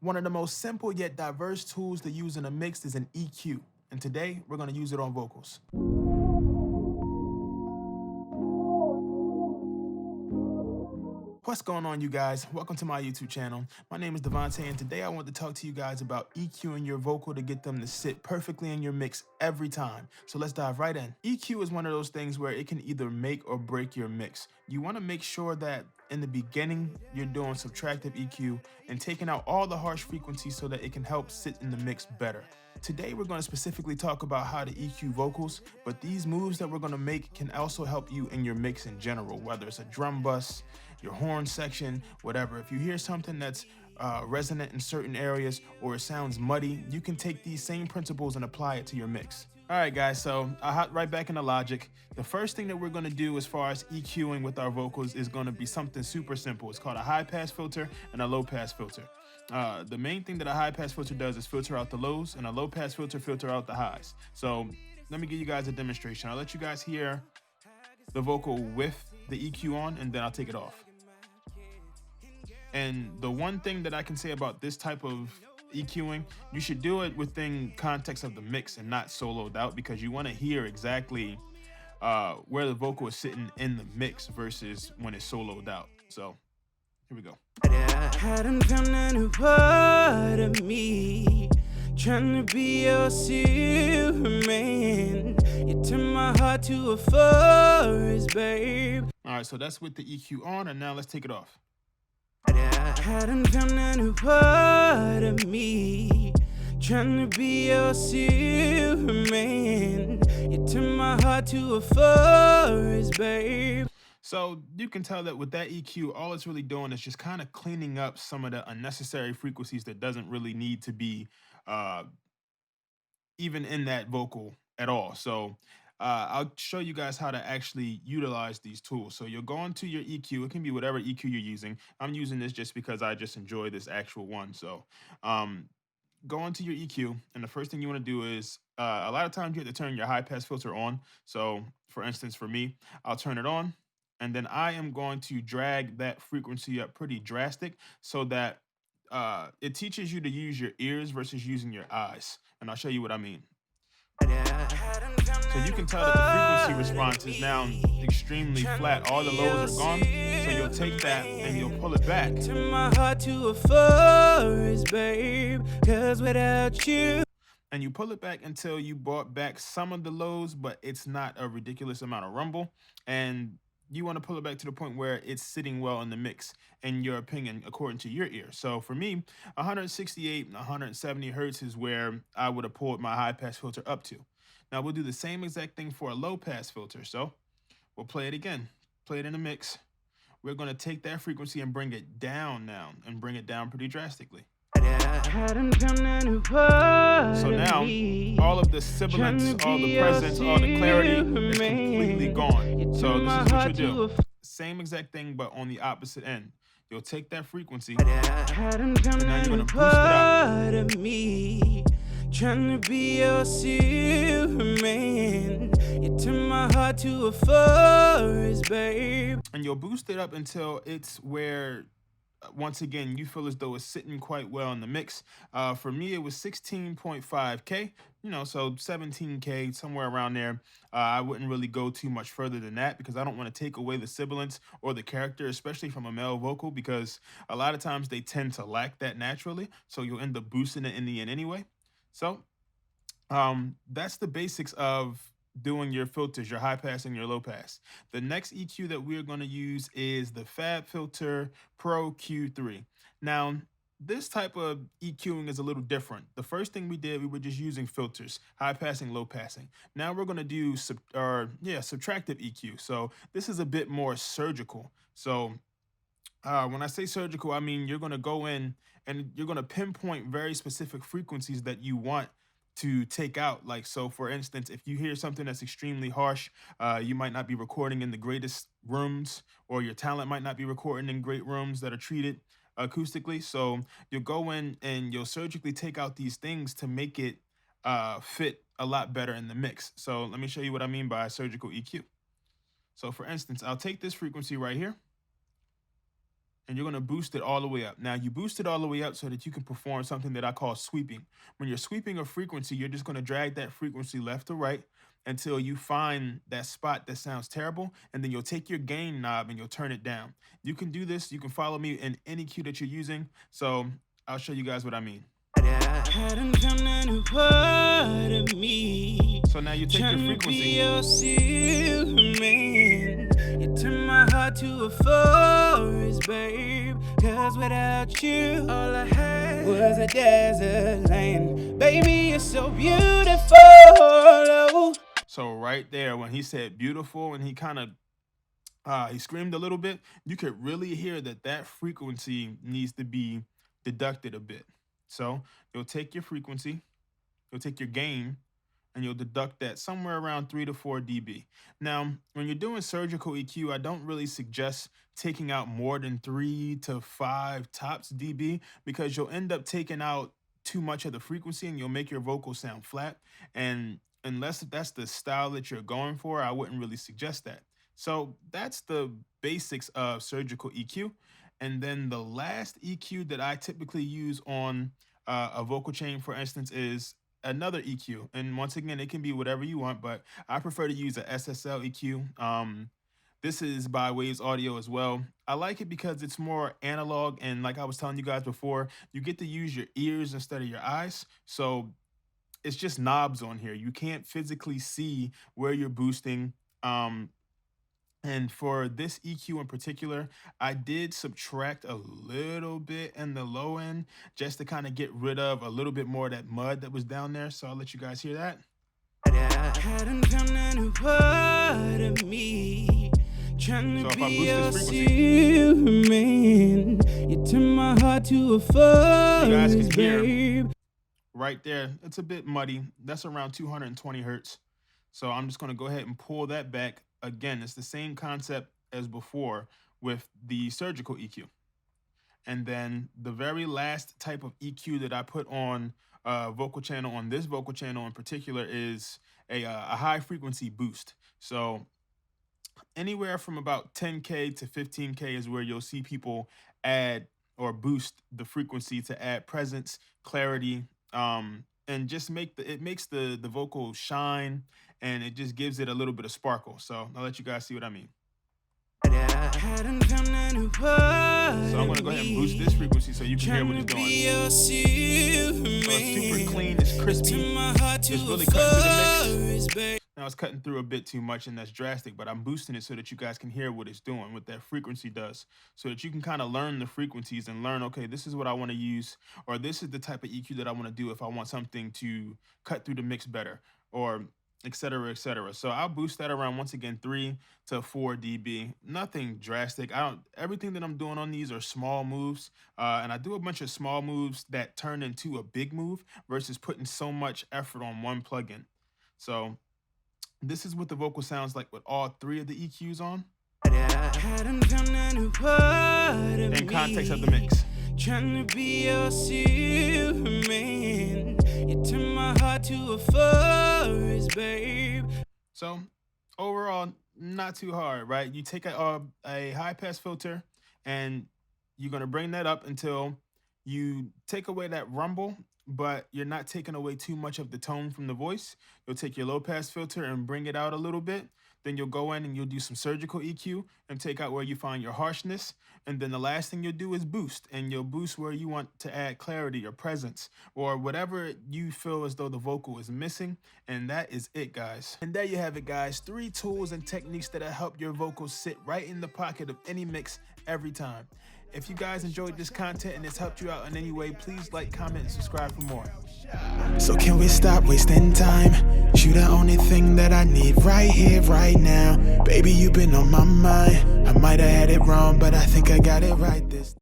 One of the most simple yet diverse tools to use in a mix is an EQ, and today we're going to use it on vocals. What's going on, you guys? Welcome to my YouTube channel. My name is Devontae, and today I want to talk to you guys about EQing your vocal to get them to sit perfectly in your mix every time. So let's dive right in. EQ is one of those things where it can either make or break your mix. You want to make sure that in the beginning, you're doing subtractive EQ and taking out all the harsh frequencies so that it can help sit in the mix better. Today, we're going to specifically talk about how to EQ vocals, but these moves that we're going to make can also help you in your mix in general, whether it's a drum bus, your horn section, whatever. If you hear something that's resonant in certain areas or it sounds muddy, you can take these same principles and apply it to your mix. All right, guys, so I hop right back into Logic. The first thing that we're gonna do as far as EQing with our vocals is gonna be something super simple. It's called a high pass filter and a low pass filter. The main thing that a high pass filter does is filter out the lows, and a low pass filter out the highs. So let me give you guys a demonstration. I'll let you guys hear the vocal with the EQ on, and then I'll take it off. And the one thing that I can say about this type of EQing, you should do it within context of the mix and not soloed out, because you want to hear exactly where the vocal is sitting in the mix versus when it's soloed out. So here we go. I hadn't found a new part of me, trying to be your Superman. You turn my heart to a forest, babe. All right, so that's with the EQ on, and now let's take it off. I hadn't found a new part of me, trying to be your Superman. You turn my heart to a forest, babe. So you can tell that with that EQ, all it's really doing is just kind of cleaning up some of the unnecessary frequencies that doesn't really need to be even in that vocal at all. So I'll show you guys how to actually utilize these tools. So you'll go into your EQ. It can be whatever EQ you're using. I'm using this just because I just enjoy this actual one. So go into your EQ, and the first thing you want to do is a lot of times you have to turn your high pass filter on. So for instance, for me, I'll turn it on, and then I am going to drag that frequency up pretty drastic so that it teaches you to use your ears versus using your eyes. And I'll show you what I mean. So you can tell that the frequency response is now extremely flat. All the lows are gone. So you'll take that and you'll pull it back. Turn my heart to a forest, babe, 'cause without you. And you pull it back until you brought back some of the lows, but it's not a ridiculous amount of rumble. And you want to pull it back to the point where it's sitting well in the mix, in your opinion, according to your ear. So for me, 168 and 170 hertz is where I would have pulled my high pass filter up to. Now we'll do the same exact thing for a low pass filter. So we'll play it again, play it in the mix. We're going to take that frequency and bring it down now, and bring it down pretty drastically. So now, all of the sibilance, all the presence, all the clarity is completely gone. So this is what you'll do. Same exact thing, but on the opposite end. You'll take that frequency, and now you're going to boost it up. Trying to be your Superman. You turn my heart to a forest, babe. And you'll boost it up until it's where, once again, you feel as though it's sitting quite well in the mix. For me, it was 16.5K, so 17K, somewhere around there. I wouldn't really go too much further than that because I don't want to take away the sibilance or the character, especially from a male vocal, because a lot of times they tend to lack that naturally. So you'll end up boosting it in the end anyway. So that's the basics of doing your filters, your high pass and your low pass. The next EQ that we're going to use is the FabFilter Pro Q3. Now, this type of EQing is a little different. The first thing we did, we were just using filters, high passing, low passing. Now we're going to do subtractive EQ. So this is a bit more surgical. So when I say surgical, I mean you're going to go in and you're going to pinpoint very specific frequencies that you want to take out. Like, so for instance, if you hear something that's extremely harsh, you might not be recording in the greatest rooms, or your talent might not be recording in great rooms that are treated acoustically. So you'll go in and you'll surgically take out these things to make it fit a lot better in the mix. So let me show you what I mean by surgical EQ. So for instance, I'll take this frequency right here, and you're going to boost it all the way up. Now, you boost it all the way up so that you can perform something that I call sweeping. When you're sweeping a frequency, you're just going to drag that frequency left to right until you find that spot that sounds terrible, and then you'll take your gain knob and you'll turn it down. You can do this. You can follow me in any cue that you're using. So I'll show you guys what I mean. Hadn't found a new part of me. So now you take your frequency. You turn my heart to a forest, babe. Cause without you, all I had was a desert land. Baby, you're so beautiful. So right there, when he said beautiful and he kind of he screamed a little bit, you could really hear that frequency needs to be deducted a bit. So you'll take your frequency, you'll take your gain, and you'll deduct that somewhere around 3 to 4 dB. Now, when you're doing surgical EQ, I don't really suggest taking out more than 3 to 5 tops dB, because you'll end up taking out too much of the frequency and you'll make your vocal sound flat. And unless that's the style that you're going for, I wouldn't really suggest that. So that's the basics of surgical EQ. And then the last EQ that I typically use on a vocal chain, for instance, is another EQ. And once again, it can be whatever you want, but I prefer to use a SSL EQ. This is by Waves Audio as well. I like it because it's more analog, and like I was telling you guys before, you get to use your ears instead of your eyes. So it's just knobs on here. You can't physically see where you're boosting. And for this EQ in particular, I did subtract a little bit in the low end just to kind of get rid of a little bit more of that mud that was down there. So I'll let you guys hear that. Hadn't found a new part of me. Trying to be your Superman. You turn my heart to a forest, babe. Right there, it's a bit muddy. That's around 220 hertz. So I'm just going to go ahead and pull that back. Again, it's the same concept as before with the surgical EQ. And then the very last type of EQ that I put on vocal channel, on this vocal channel in particular, is a high frequency boost. So anywhere from about 10K to 15K is where you'll see people add or boost the frequency to add presence, clarity, and just makes the vocal shine, and it just gives it a little bit of sparkle. So I'll let you guys see what I mean. So I'm going to go ahead and boost this frequency so you can hear what it's doing. So it's super clean, it's crispy, it's really cutting through the mix. Now it's cutting through a bit too much, and that's drastic, but I'm boosting it so that you guys can hear what it's doing, what that frequency does, so that you can kind of learn the frequencies and learn, okay, this is what I want to use, or this is the type of EQ that I want to do if I want something to cut through the mix better, or et cetera, et cetera. So I'll boost that around, once again, 3 to 4 dB. Nothing drastic. Everything that I'm doing on these are small moves, and I do a bunch of small moves that turn into a big move versus putting so much effort on one plugin. So this is what the vocal sounds like with all 3 of the EQs on. In context of the mix. Trying to be your Superman. You turn my heart to a forest, babe. So overall, not too hard, right? You take a high pass filter and you're going to bring that up until you take away that rumble, but you're not taking away too much of the tone from the voice. You'll take your low pass filter and bring it out a little bit. Then you'll go in and you'll do some surgical EQ and take out where you find your harshness. And then the last thing you'll do is boost, and you'll boost where you want to add clarity or presence or whatever you feel as though the vocal is missing. And that is it, guys. And there you have it, guys. 3 tools and techniques that'll help your vocals sit right in the pocket of any mix every time. If you guys enjoyed this content and it's helped you out in any way, please like, comment, and subscribe for more. So can we stop wasting time? You the only thing that I need right here, right now. Baby, you've been on my mind. I might have had it wrong, but I think I got it right this time.